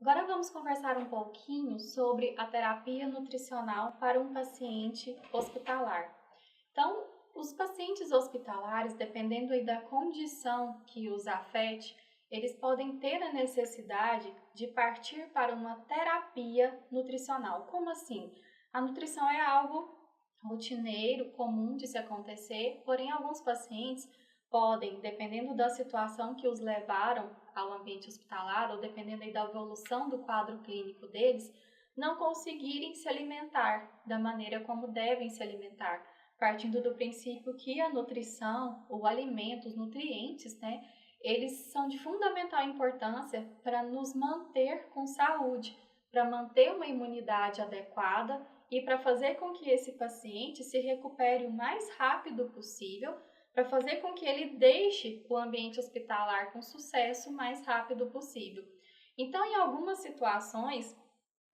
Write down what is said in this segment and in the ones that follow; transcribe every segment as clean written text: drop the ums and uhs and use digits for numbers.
Agora vamos conversar um pouquinho sobre a terapia nutricional para um paciente hospitalar. Então, os pacientes hospitalares, dependendo aí da condição que os afete, eles podem ter a necessidade de partir para uma terapia nutricional. Como assim? A nutrição é algo rotineiro, comum de se acontecer, porém alguns pacientes podem, dependendo da situação que os levaram ao ambiente hospitalar ou dependendo aí da evolução do quadro clínico deles, não conseguirem se alimentar da maneira como devem se alimentar, partindo do princípio que a nutrição, o alimento, os nutrientes, né, eles são de fundamental importância para nos manter com saúde, para manter uma imunidade adequada e para fazer com que esse paciente se recupere o mais rápido possível, para fazer com que ele deixe o ambiente hospitalar com sucesso o mais rápido possível. Então, em algumas situações,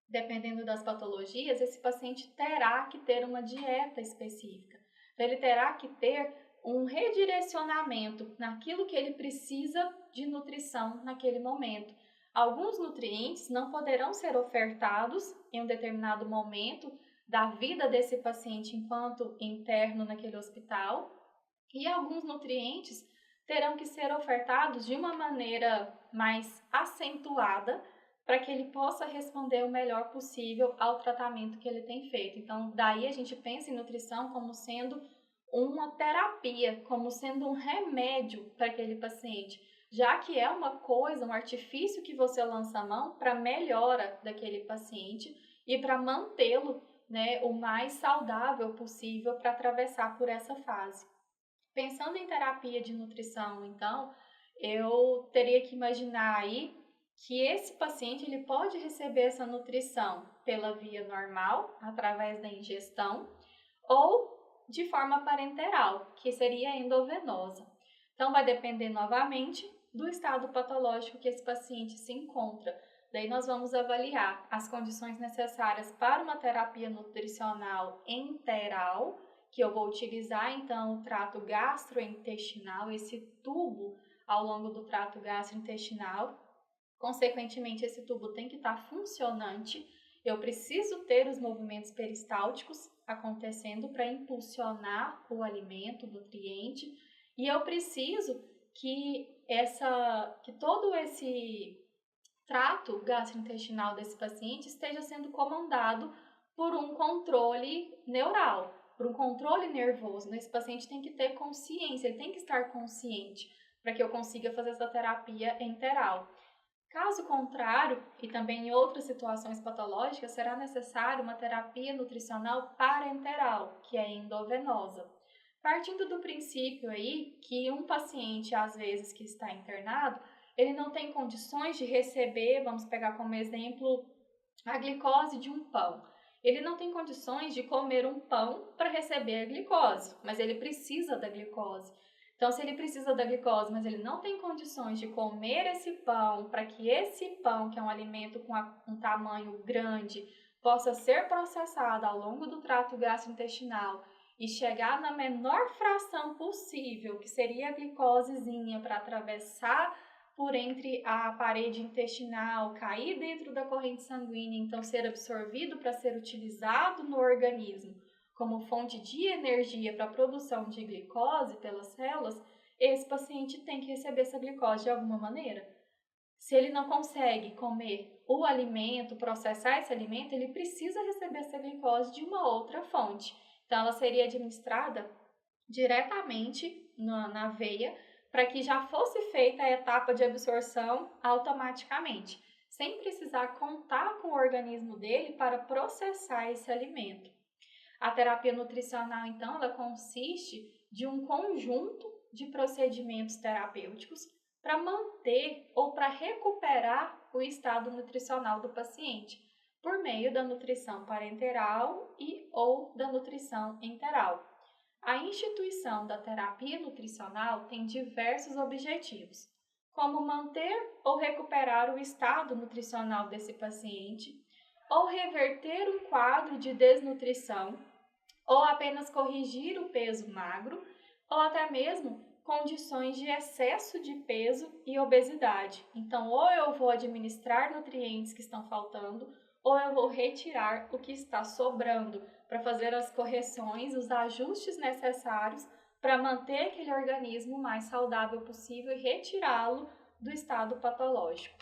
dependendo das patologias, esse paciente terá que ter uma dieta específica. Então, ele terá que ter um redirecionamento naquilo que ele precisa de nutrição naquele momento. Alguns nutrientes não poderão ser ofertados em um determinado momento da vida desse paciente enquanto interno naquele hospital, e alguns nutrientes terão que ser ofertados de uma maneira mais acentuada para que ele possa responder o melhor possível ao tratamento que ele tem feito. Então, daí a gente pensa em nutrição como sendo uma terapia, como sendo um remédio para aquele paciente, já que é uma coisa, um artifício que você lança a mão para melhora daquele paciente e para mantê-lo, né, o mais saudável possível para atravessar por essa fase. Pensando em terapia de nutrição, então, eu teria que imaginar aí que esse paciente ele pode receber essa nutrição pela via normal, através da ingestão, ou de forma parenteral, que seria endovenosa. Então, vai depender novamente do estado patológico que esse paciente se encontra. Daí nós vamos avaliar as condições necessárias para uma terapia nutricional enteral, que eu vou utilizar então o trato gastrointestinal, esse tubo ao longo do trato gastrointestinal. Consequentemente, esse tubo tem que estar funcionante. Eu preciso ter os movimentos peristálticos acontecendo para impulsionar o alimento, o nutriente, e eu preciso que todo esse trato gastrointestinal desse paciente esteja sendo comandado por um controle neural, por um controle nervoso. Esse paciente tem que ter consciência, ele tem que estar consciente para que eu consiga fazer essa terapia enteral. Caso contrário, e também em outras situações patológicas, será necessário uma terapia nutricional parenteral, que é endovenosa. Partindo do princípio aí que um paciente, às vezes, que está internado, ele não tem condições de receber, vamos pegar como exemplo, a glicose de um pão. Ele não tem condições de comer um pão para receber a glicose, mas ele precisa da glicose. Então, se ele precisa da glicose, mas ele não tem condições de comer esse pão, para que esse pão, que é um alimento com um tamanho grande, possa ser processado ao longo do trato gastrointestinal e chegar na menor fração possível, que seria a glicosezinha, para atravessar por entre a parede intestinal, cair dentro da corrente sanguínea, então ser absorvido para ser utilizado no organismo como fonte de energia para a produção de glicose pelas células, esse paciente tem que receber essa glicose de alguma maneira. Se ele não consegue comer o alimento, processar esse alimento, ele precisa receber essa glicose de uma outra fonte. Então, ela seria administrada diretamente na veia para que já fosse feita a etapa de absorção automaticamente, sem precisar contar com o organismo dele para processar esse alimento. A terapia nutricional, então, ela consiste de um conjunto de procedimentos terapêuticos para manter ou para recuperar o estado nutricional do paciente, por meio da nutrição parenteral e ou da nutrição enteral. A instituição da terapia nutricional tem diversos objetivos, como manter ou recuperar o estado nutricional desse paciente, ou reverter um quadro de desnutrição, ou apenas corrigir o peso magro, ou até mesmo condições de excesso de peso e obesidade. Então, ou eu vou administrar nutrientes que estão faltando, ou eu vou retirar o que está sobrando para fazer as correções, os ajustes necessários para manter aquele organismo o mais saudável possível e retirá-lo do estado patológico.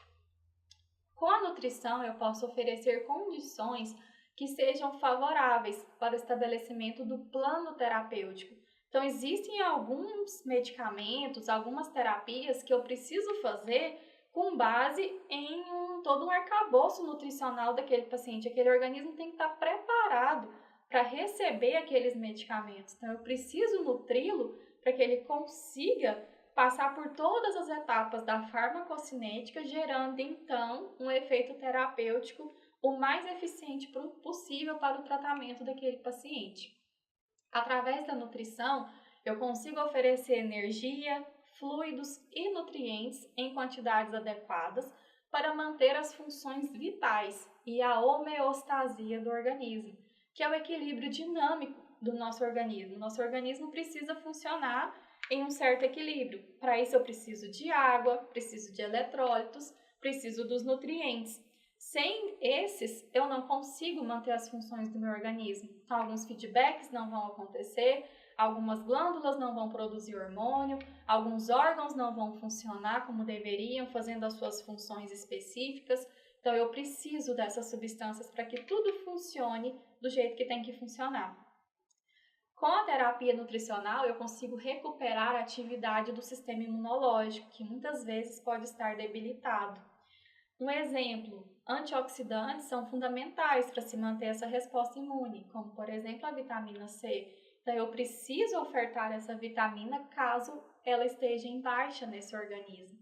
Com a nutrição, eu posso oferecer condições que sejam favoráveis para o estabelecimento do plano terapêutico. Então, existem alguns medicamentos, algumas terapias que eu preciso fazer com base em todo um arcabouço nutricional daquele paciente. Aquele organismo tem que estar preparado para receber aqueles medicamentos. Então, eu preciso nutri-lo para que ele consiga passar por todas as etapas da farmacocinética, gerando, então, um efeito terapêutico o mais eficiente possível para o tratamento daquele paciente. Através da nutrição, eu consigo oferecer energia, fluidos e nutrientes em quantidades adequadas para manter as funções vitais e a homeostasia do organismo, que é o equilíbrio dinâmico do nosso organismo. Nosso organismo precisa funcionar em um certo equilíbrio. Para isso, eu preciso de água, preciso de eletrólitos, preciso dos nutrientes. Sem esses, eu não consigo manter as funções do meu organismo. Então, alguns feedbacks não vão acontecer, algumas glândulas não vão produzir hormônio, alguns órgãos não vão funcionar como deveriam, fazendo as suas funções específicas. Então, eu preciso dessas substâncias para que tudo funcione do jeito que tem que funcionar. Com a terapia nutricional, eu consigo recuperar a atividade do sistema imunológico, que muitas vezes pode estar debilitado. Um exemplo, antioxidantes são fundamentais para se manter essa resposta imune, como por exemplo a vitamina C. Então eu preciso ofertar essa vitamina caso ela esteja em baixa nesse organismo.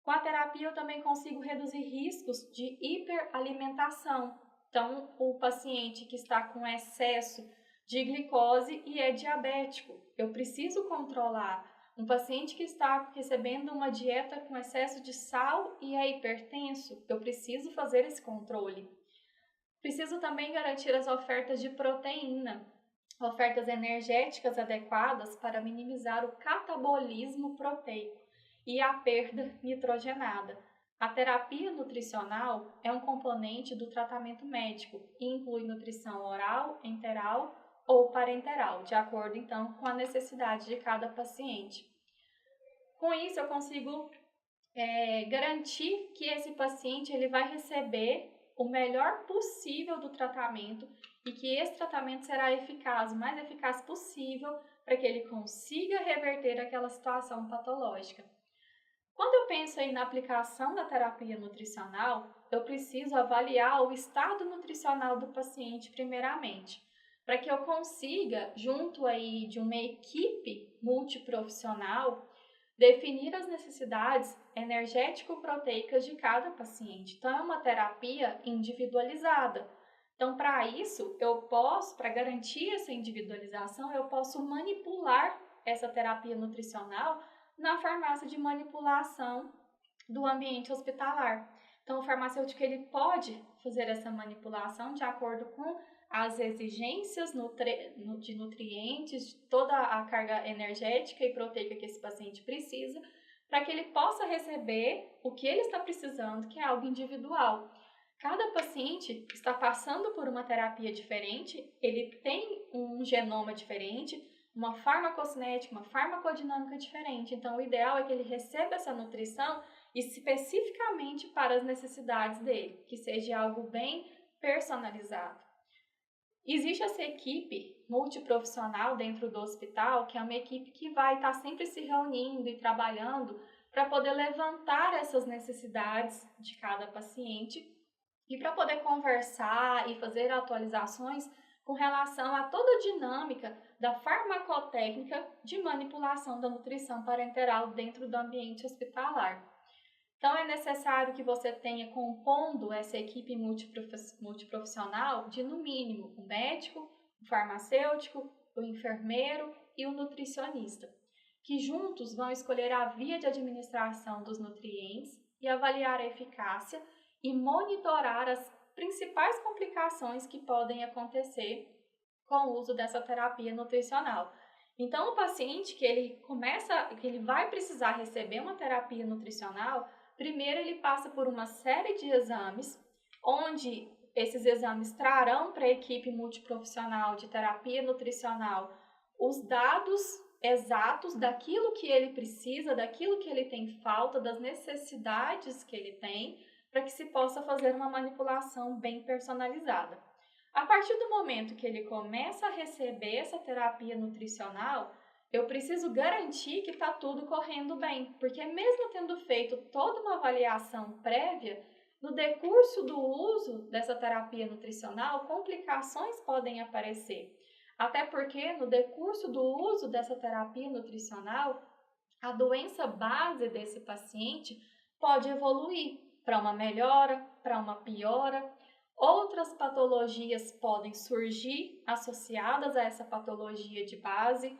Com a terapia eu também consigo reduzir riscos de hiperalimentação. Então o paciente que está com excesso de glicose e é diabético, eu preciso controlar. Um paciente que está recebendo uma dieta com excesso de sal e é hipertenso, eu preciso fazer esse controle. Preciso também garantir as ofertas de proteína, ofertas energéticas adequadas para minimizar o catabolismo proteico e a perda nitrogenada. A terapia nutricional é um componente do tratamento médico e inclui nutrição oral, enteral ou parenteral, de acordo então com a necessidade de cada paciente. Com isso eu consigo garantir que esse paciente ele vai receber o melhor possível do tratamento e que esse tratamento será eficaz, o mais eficaz possível, para que ele consiga reverter aquela situação patológica. Quando eu penso aí na aplicação da terapia nutricional, eu preciso avaliar o estado nutricional do paciente primeiramente, para que eu consiga, junto aí de uma equipe multiprofissional, definir as necessidades energético-proteicas de cada paciente. Então, é uma terapia individualizada. Então, para isso, para garantir essa individualização, eu posso manipular essa terapia nutricional na farmácia de manipulação do ambiente hospitalar. Então, o farmacêutico ele pode fazer essa manipulação de acordo com as exigências de nutrientes, toda a carga energética e proteica que esse paciente precisa, para que ele possa receber o que ele está precisando, que é algo individual. Cada paciente está passando por uma terapia diferente, ele tem um genoma diferente, uma farmacocinética, uma farmacodinâmica diferente. Então, o ideal é que ele receba essa nutrição especificamente para as necessidades dele, que seja algo bem personalizado. Existe essa equipe multiprofissional dentro do hospital, que é uma equipe que vai estar sempre se reunindo e trabalhando para poder levantar essas necessidades de cada paciente e para poder conversar e fazer atualizações com relação a toda a dinâmica da farmacotécnica de manipulação da nutrição parenteral dentro do ambiente hospitalar. Então, é necessário que você tenha compondo essa equipe multiprofissional de, no mínimo, o médico, o farmacêutico, o enfermeiro e o nutricionista, que juntos vão escolher a via de administração dos nutrientes e avaliar a eficácia e monitorar as principais complicações que podem acontecer com o uso dessa terapia nutricional. Então, o paciente que ele vai precisar receber uma terapia nutricional, primeiro ele passa por uma série de exames, onde esses exames trarão para a equipe multiprofissional de terapia nutricional os dados exatos daquilo que ele precisa, daquilo que ele tem falta, das necessidades que ele tem, para que se possa fazer uma manipulação bem personalizada. A partir do momento que ele começa a receber essa terapia nutricional, eu preciso garantir que está tudo correndo bem, porque mesmo tendo feito toda uma avaliação prévia, no decurso do uso dessa terapia nutricional, complicações podem aparecer. Até porque no decurso do uso dessa terapia nutricional, a doença base desse paciente pode evoluir para uma melhora, para uma piora. Outras patologias podem surgir associadas a essa patologia de base,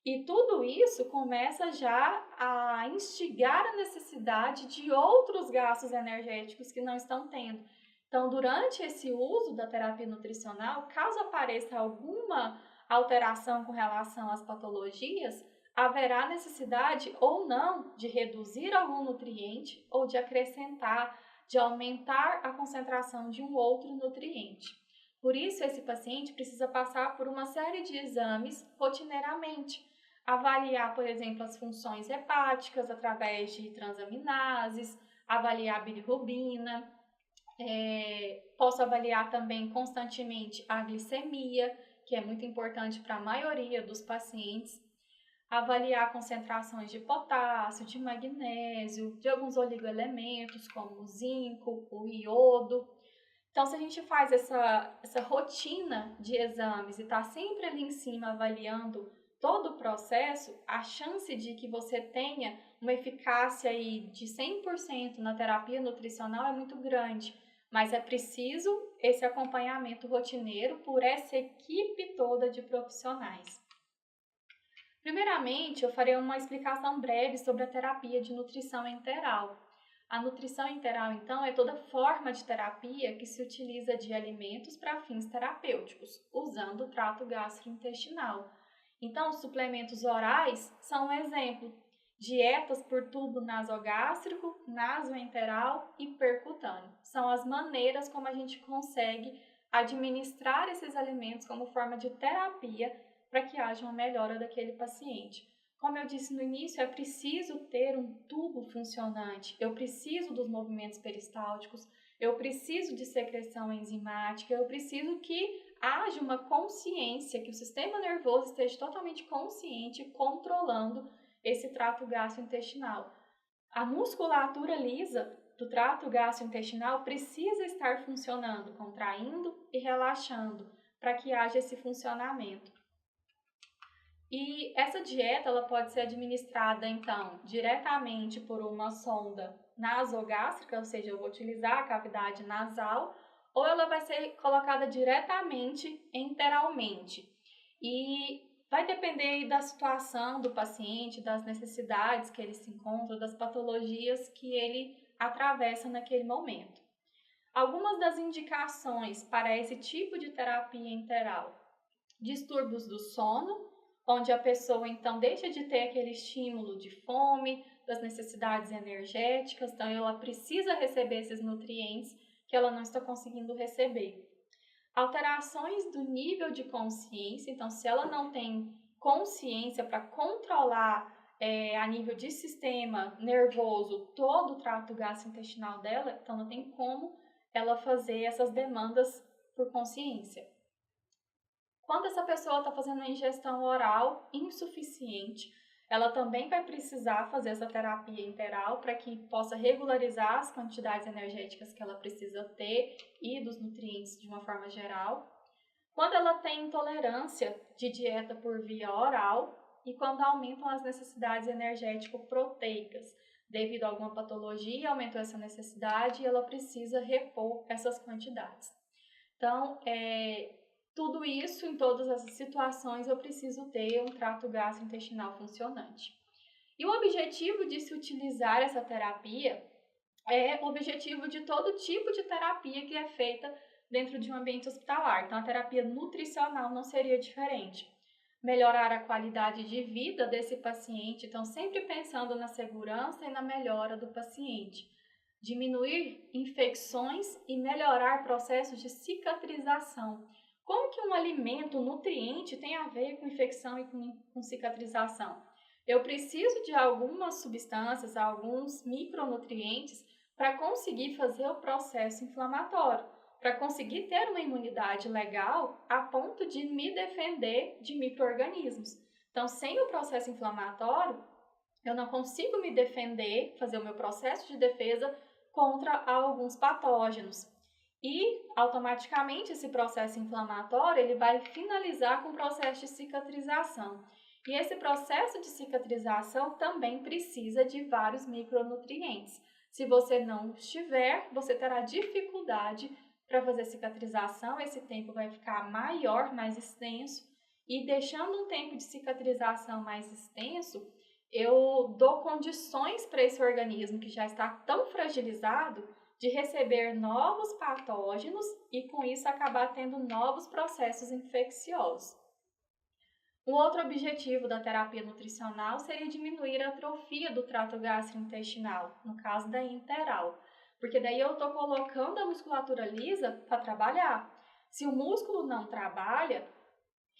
e tudo isso começa já a instigar a necessidade de outros gastos energéticos que não estão tendo. Então, durante esse uso da terapia nutricional, caso apareça alguma alteração com relação às patologias, haverá necessidade ou não de reduzir algum nutriente ou de acrescentar, de aumentar a concentração de um outro nutriente. Por isso, esse paciente precisa passar por uma série de exames rotineiramente. Avaliar, por exemplo, as funções hepáticas através de transaminases, avaliar a bilirrubina, posso avaliar também constantemente a glicemia, que é muito importante para a maioria dos pacientes, avaliar concentrações de potássio, de magnésio, de alguns oligoelementos como o zinco, o iodo. Então, se a gente faz essa rotina de exames e está sempre ali em cima avaliando todo o processo, a chance de que você tenha uma eficácia aí de 100% na terapia nutricional é muito grande, mas é preciso esse acompanhamento rotineiro por essa equipe toda de profissionais. Primeiramente, eu farei uma explicação breve sobre a terapia de nutrição enteral. A nutrição enteral, então, é toda forma de terapia que se utiliza de alimentos para fins terapêuticos, usando o trato gastrointestinal. Então, os suplementos orais são um exemplo. Dietas por tubo nasogástrico, nasoenteral e percutâneo. São as maneiras como a gente consegue administrar esses alimentos como forma de terapia para que haja uma melhora daquele paciente. Como eu disse no início, é preciso ter um tubo funcionante, eu preciso dos movimentos peristálticos, eu preciso de secreção enzimática, eu preciso que haja uma consciência, que o sistema nervoso esteja totalmente consciente, controlando esse trato gastrointestinal. A musculatura lisa do trato gastrointestinal precisa estar funcionando, contraindo e relaxando, para que haja esse funcionamento. E essa dieta ela pode ser administrada, então, diretamente por uma sonda nasogástrica, ou seja, eu vou utilizar a cavidade nasal, ou ela vai ser colocada diretamente enteralmente. E vai depender da situação do paciente, das necessidades que ele se encontra, das patologias que ele atravessa naquele momento. Algumas das indicações para esse tipo de terapia enteral: distúrbios do sono, onde a pessoa então deixa de ter aquele estímulo de fome, das necessidades energéticas, então ela precisa receber esses nutrientes que ela não está conseguindo receber. Alterações do nível de consciência, então se ela não tem consciência para controlar a nível de sistema nervoso todo o trato gastrointestinal dela, então não tem como ela fazer essas demandas por consciência. Quando essa pessoa está fazendo uma ingestão oral insuficiente, ela também vai precisar fazer essa terapia enteral para que possa regularizar as quantidades energéticas que ela precisa ter e dos nutrientes de uma forma geral. Quando ela tem intolerância de dieta por via oral e quando aumentam as necessidades energético-proteicas, devido a alguma patologia, aumentou essa necessidade e ela precisa repor essas quantidades. Então, tudo isso, em todas essas situações, eu preciso ter um trato gastrointestinal funcionante. E o objetivo de se utilizar essa terapia é o objetivo de todo tipo de terapia que é feita dentro de um ambiente hospitalar. Então, a terapia nutricional não seria diferente. melhorar a qualidade de vida desse paciente, então sempre pensando na segurança e na melhora do paciente. Diminuir infecções e melhorar processos de cicatrização. Como que um alimento, um nutriente tem a ver com infecção e com cicatrização? Eu preciso de algumas substâncias, alguns micronutrientes para conseguir fazer o processo inflamatório, para conseguir ter uma imunidade legal a ponto de me defender de micro-organismos. Então, sem o processo inflamatório, eu não consigo me defender, fazer o meu processo de defesa contra alguns patógenos. E, automaticamente, esse processo inflamatório ele vai finalizar com o processo de cicatrização. E esse processo de cicatrização também precisa de vários micronutrientes. Se você não tiver, você terá dificuldade para fazer cicatrização, esse tempo vai ficar maior, mais extenso, e deixando um tempo de cicatrização mais extenso, eu dou condições para esse organismo que já está tão fragilizado de receber novos patógenos e com isso acabar tendo novos processos infecciosos. Um outro objetivo da terapia nutricional seria diminuir a atrofia do trato gastrointestinal, no caso da enteral, porque daí eu estou colocando a musculatura lisa para trabalhar. Se o músculo não trabalha,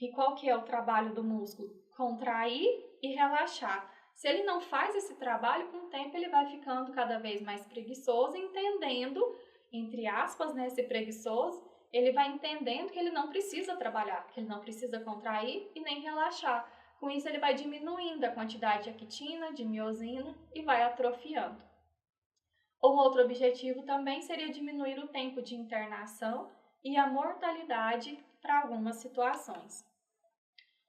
e qual que é o trabalho do músculo? Contrair e relaxar. Se ele não faz esse trabalho, com o tempo ele vai ficando cada vez mais preguiçoso, entendendo, entre aspas, né, esse preguiçoso, ele vai entendendo que ele não precisa trabalhar, que ele não precisa contrair e nem relaxar. Com isso, ele vai diminuindo a quantidade de actina, de miosina e vai atrofiando. Um outro objetivo também seria diminuir o tempo de internação e a mortalidade para algumas situações.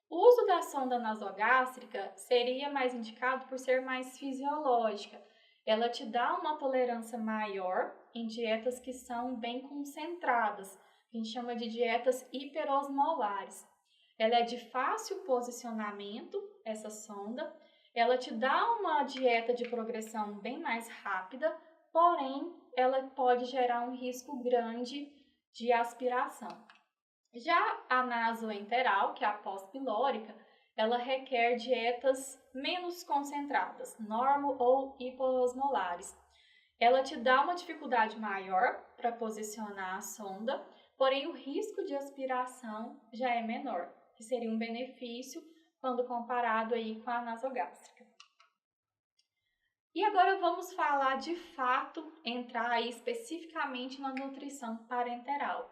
O uso da sonda nasogástrica seria mais indicado por ser mais fisiológica. Ela te dá uma tolerância maior em dietas que são bem concentradas, que a gente chama de dietas hiperosmolares. Ela é de fácil posicionamento, essa sonda. Ela te dá uma dieta de progressão bem mais rápida, porém, ela pode gerar um risco grande de aspiração. Já a nasoenteral, que é a pós-pilórica, ela requer dietas menos concentradas, normo ou hipoosmolares. Ela te dá uma dificuldade maior para posicionar a sonda, porém o risco de aspiração já é menor, que seria um benefício quando comparado aí com a nasogástrica. E agora vamos falar de fato, entrar aí especificamente na nutrição parenteral.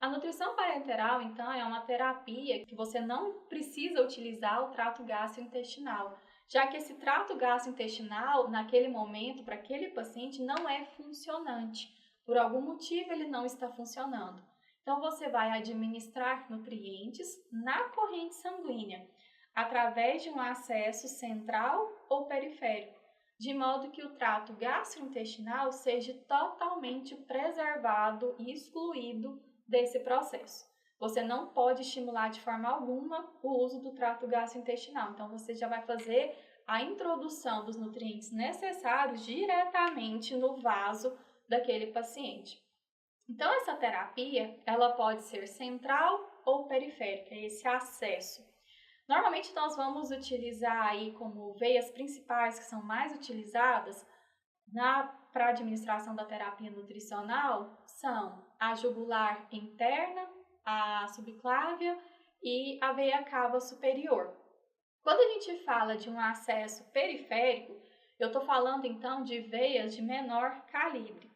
A nutrição parenteral, então, é uma terapia que você não precisa utilizar o trato gastrointestinal, já que esse trato gastrointestinal, naquele momento, para aquele paciente, não é funcionante. Por algum motivo, ele não está funcionando. Então, você vai administrar nutrientes na corrente sanguínea, através de um acesso central ou periférico, de modo que o trato gastrointestinal seja totalmente preservado e excluído desse processo. Você não pode estimular de forma alguma o uso do trato gastrointestinal. Então, você já vai fazer a introdução dos nutrientes necessários diretamente no vaso daquele paciente. Então, essa terapia, ela pode ser central ou periférica, esse acesso. Normalmente, nós vamos utilizar aí como veias principais que são mais utilizadas para a administração da terapia nutricional são a jugular interna, a subclávia e a veia cava superior. Quando a gente fala de um acesso periférico, eu estou falando então de veias de menor calibre,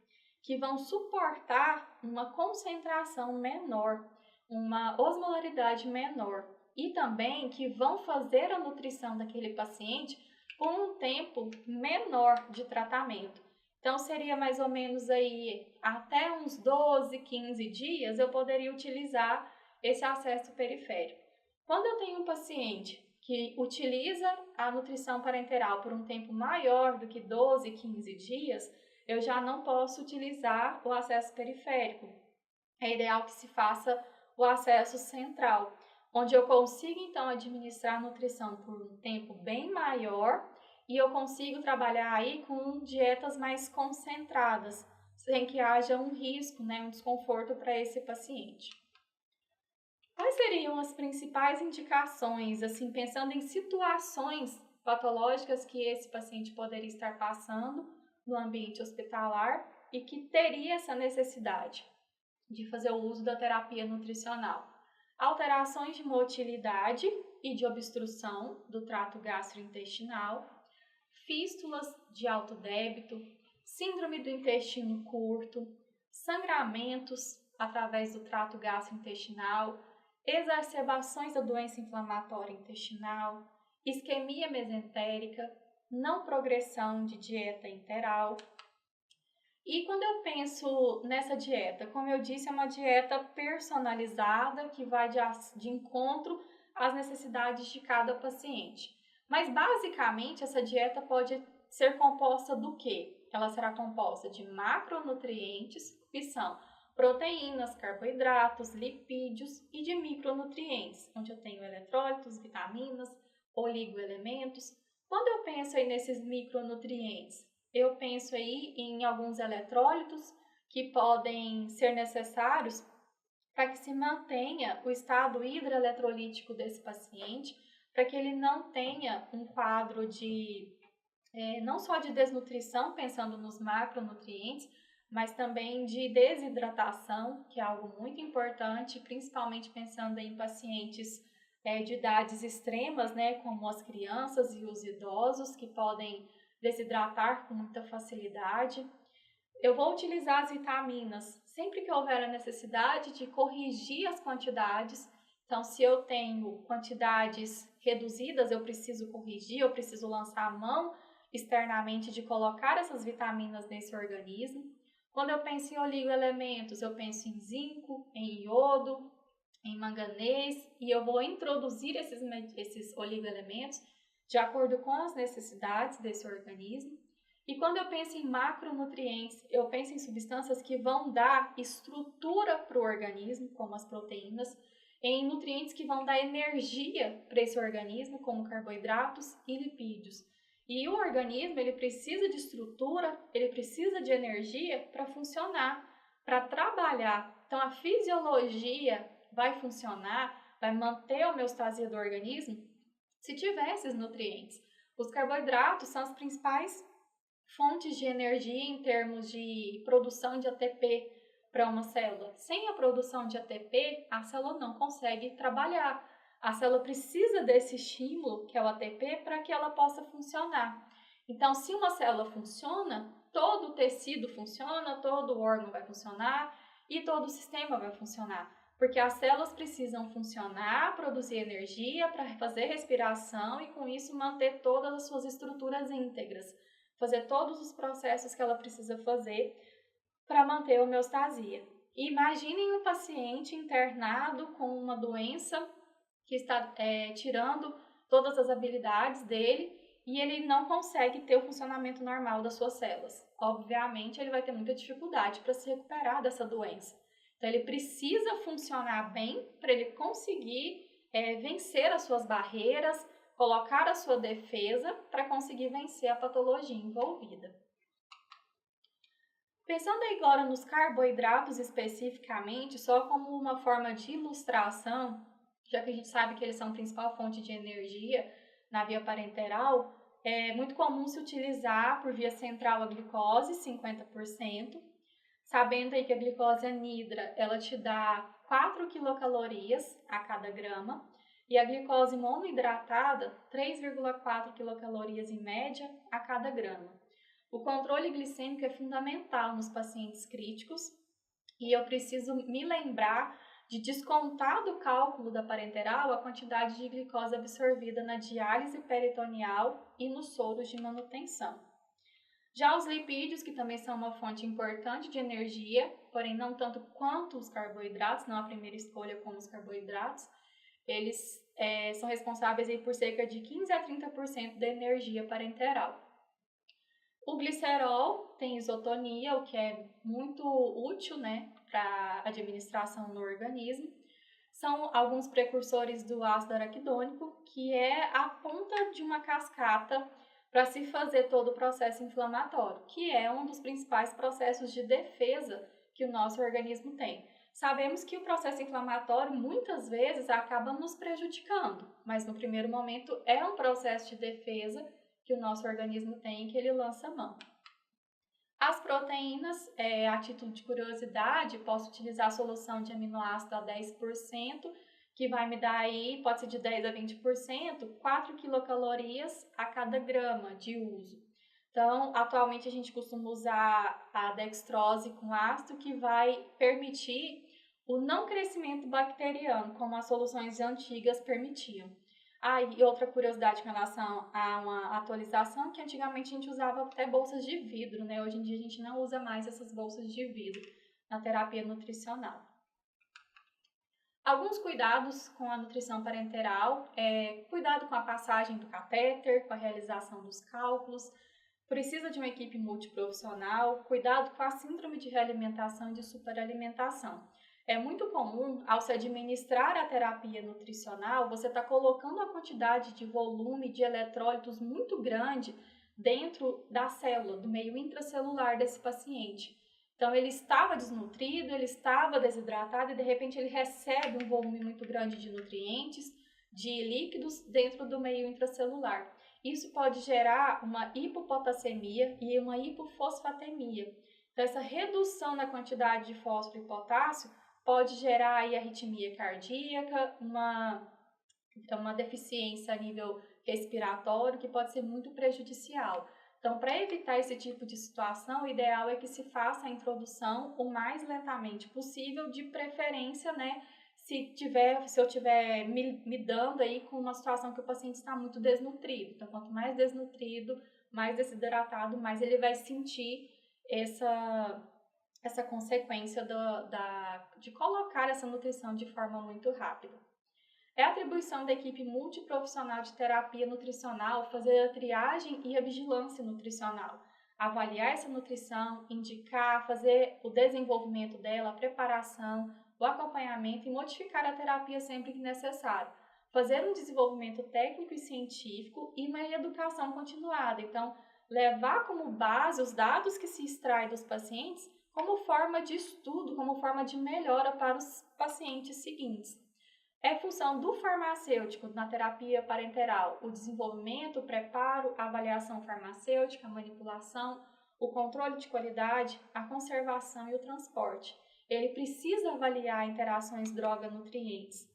que vão suportar uma concentração menor, uma osmolaridade menor e também que vão fazer a nutrição daquele paciente por um tempo menor de tratamento. Então, seria mais ou menos aí, até uns 12, 15 dias, eu poderia utilizar esse acesso periférico. Quando eu tenho um paciente que utiliza a nutrição parenteral por um tempo maior do que 12, 15 dias, eu já não posso utilizar o acesso periférico. É ideal que se faça o acesso central, onde eu consigo, então, administrar a nutrição por um tempo bem maior e eu consigo trabalhar aí com dietas mais concentradas, sem que haja um risco, né, um desconforto para esse paciente. Quais seriam as principais indicações, assim, pensando em situações patológicas que esse paciente poderia estar passando no ambiente hospitalar e que teria essa necessidade de fazer o uso da terapia nutricional? Alterações de motilidade e de obstrução do trato gastrointestinal, fístulas de alto débito, síndrome do intestino curto, sangramentos através do trato gastrointestinal, exacerbações da doença inflamatória intestinal, isquemia mesentérica, não progressão de dieta enteral. E quando eu penso nessa dieta, como eu disse, é uma dieta personalizada que vai de encontro às necessidades de cada paciente. Mas basicamente essa dieta pode ser composta do quê? Ela será composta de macronutrientes, que são proteínas, carboidratos, lipídios e de micronutrientes, onde eu tenho eletrólitos, vitaminas, oligoelementos. Quando eu penso aí nesses micronutrientes, eu penso aí em alguns eletrólitos que podem ser necessários para que se mantenha o estado hidroeletrolítico desse paciente, para que ele não tenha um quadro de não só de desnutrição, pensando nos macronutrientes, mas também de desidratação, que é algo muito importante, principalmente pensando em pacientes de idades extremas, né, como as crianças e os idosos, que podem desidratar com muita facilidade. Eu vou utilizar as vitaminas sempre que houver a necessidade de corrigir as quantidades. Então, se eu tenho quantidades reduzidas, eu preciso corrigir, eu preciso lançar a mão externamente de colocar essas vitaminas nesse organismo. Quando eu penso em oligoelementos, eu penso em zinco, em iodo, em manganês, e eu vou introduzir esses oligoelementos de acordo com as necessidades desse organismo. E quando eu penso em macronutrientes, eu penso em substâncias que vão dar estrutura para o organismo, como as proteínas, em nutrientes que vão dar energia para esse organismo, como carboidratos e lipídios. E o organismo, ele precisa de estrutura, ele precisa de energia para funcionar, para trabalhar. Então, a fisiologia vai funcionar, vai manter a homeostasia do organismo se tiver esses nutrientes. Os carboidratos são as principais fontes de energia em termos de produção de ATP para uma célula. Sem a produção de ATP, a célula não consegue trabalhar. A célula precisa desse estímulo, que é o ATP, para que ela possa funcionar. Então, se uma célula funciona, todo o tecido funciona, todo o órgão vai funcionar e todo o sistema vai funcionar. Porque as células precisam funcionar, produzir energia para fazer respiração e, com isso, manter todas as suas estruturas íntegras. Fazer todos os processos que ela precisa fazer para manter a homeostasia. Imaginem um paciente internado com uma doença que está tirando todas as habilidades dele e ele não consegue ter o funcionamento normal das suas células. Obviamente, ele vai ter muita dificuldade para se recuperar dessa doença. Então, ele precisa funcionar bem para ele conseguir vencer as suas barreiras, colocar a sua defesa para conseguir vencer a patologia envolvida. Pensando agora nos carboidratos especificamente, só como uma forma de ilustração, já que a gente sabe que eles são a principal fonte de energia na via parenteral, é muito comum se utilizar por via central a glicose, 50%, sabendo aí que a glicose anidra, ela te dá 4 quilocalorias a cada grama, e a glicose monoidratada, 3,4 quilocalorias em média a cada grama. O controle glicêmico é fundamental nos pacientes críticos e eu preciso me lembrar de descontar do cálculo da parenteral a quantidade de glicose absorvida na diálise peritoneal e nos soros de manutenção. Já os lipídios, que também são uma fonte importante de energia, porém não tanto quanto os carboidratos, não a primeira escolha como os carboidratos, eles são responsáveis aí por cerca de 15 a 30% da energia parenteral. O glicerol tem isotonia, o que é muito útil, né, para administração no organismo. São alguns precursores do ácido araquidônico, que é a ponta de uma cascata para se fazer todo o processo inflamatório, que é um dos principais processos de defesa que o nosso organismo tem. Sabemos que o processo inflamatório muitas vezes acaba nos prejudicando, mas no primeiro momento é um processo de defesa que o nosso organismo tem, que ele lança mão. As proteínas, a título de curiosidade, posso utilizar a solução de aminoácido a 10%, que vai me dar aí, pode ser de 10 a 20%, 4 quilocalorias a cada grama de uso. Então, atualmente a gente costuma usar a dextrose com ácido, que vai permitir o não crescimento bacteriano, como as soluções antigas permitiam. E outra curiosidade com relação a uma atualização, que antigamente a gente usava até bolsas de vidro, né? Hoje em dia a gente não usa mais essas bolsas de vidro na terapia nutricional. Alguns cuidados com a nutrição parenteral, cuidado com a passagem do catéter, com a realização dos cálculos, precisa de uma equipe multiprofissional, cuidado com a síndrome de realimentação e de superalimentação. É muito comum, ao se administrar a terapia nutricional, você está colocando uma quantidade de volume de eletrólitos muito grande dentro da célula, do meio intracelular desse paciente. Então, ele estava desnutrido, ele estava desidratado e, de repente, ele recebe um volume muito grande de nutrientes, de líquidos dentro do meio intracelular. Isso pode gerar uma hipopotassemia e uma hipofosfatemia. Então, essa redução na quantidade de fósforo e potássio pode gerar aí arritmia cardíaca, uma deficiência a nível respiratório que pode ser muito prejudicial. Então, para evitar esse tipo de situação, o ideal é que se faça a introdução o mais lentamente possível, de preferência, né, se eu estiver me dando aí com uma situação que o paciente está muito desnutrido. Então, quanto mais desnutrido, mais desidratado, mais ele vai sentir essa consequência de colocar essa nutrição de forma muito rápida. É atribuição da equipe multiprofissional de terapia nutricional fazer a triagem e a vigilância nutricional, avaliar essa nutrição, indicar, fazer o desenvolvimento dela, a preparação, o acompanhamento e modificar a terapia sempre que necessário. Fazer um desenvolvimento técnico e científico e uma educação continuada. Então, levar como base os dados que se extraem dos pacientes como forma de estudo, como forma de melhora para os pacientes seguintes. É função do farmacêutico na terapia parenteral o desenvolvimento, o preparo, a avaliação farmacêutica, a manipulação, o controle de qualidade, a conservação e o transporte. Ele precisa avaliar interações droga-nutrientes.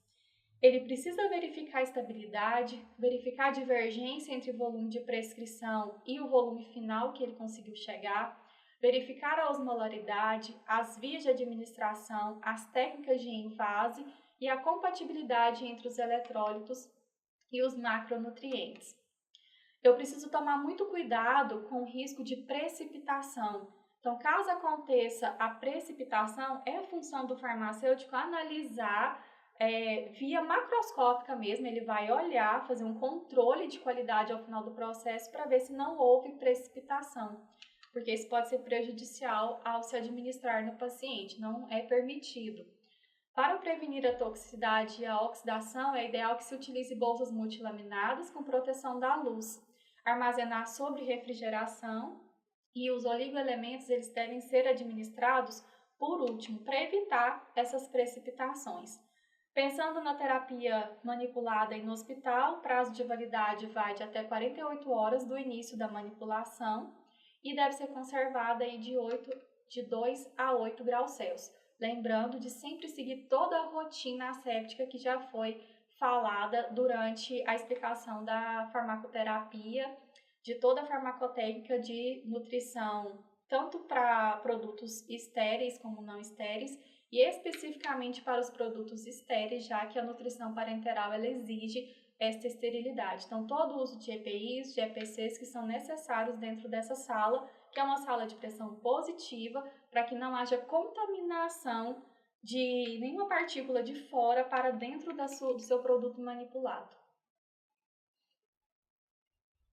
Ele precisa verificar a estabilidade, verificar a divergência entre o volume de prescrição e o volume final que ele conseguiu chegar, verificar a osmolaridade, as vias de administração, as técnicas de envase e a compatibilidade entre os eletrólitos e os macronutrientes. Eu preciso tomar muito cuidado com o risco de precipitação. Então, caso aconteça a precipitação, é função do farmacêutico analisar via macroscópica mesmo, ele vai olhar, fazer um controle de qualidade ao final do processo para ver se não houve precipitação, porque isso pode ser prejudicial ao se administrar no paciente, não é permitido. Para prevenir a toxicidade e a oxidação, é ideal que se utilize bolsas multilaminadas com proteção da luz, armazenar sobre refrigeração, e os oligoelementos eles devem ser administrados por último, para evitar essas precipitações. Pensando na terapia manipulada no hospital, o prazo de validade vai de até 48 horas do início da manipulação e deve ser conservada aí de 2 a 8 graus Celsius. Lembrando de sempre seguir toda a rotina asséptica que já foi falada durante a explicação da farmacoterapia, de toda a farmacotécnica de nutrição, tanto para produtos estéreis como não estéreis, e especificamente para os produtos estéreis, já que a nutrição parenteral ela exige esta esterilidade. Então, todo o uso de EPIs, de EPCs que são necessários dentro dessa sala, que é uma sala de pressão positiva, para que não haja contaminação de nenhuma partícula de fora para dentro do seu produto manipulado.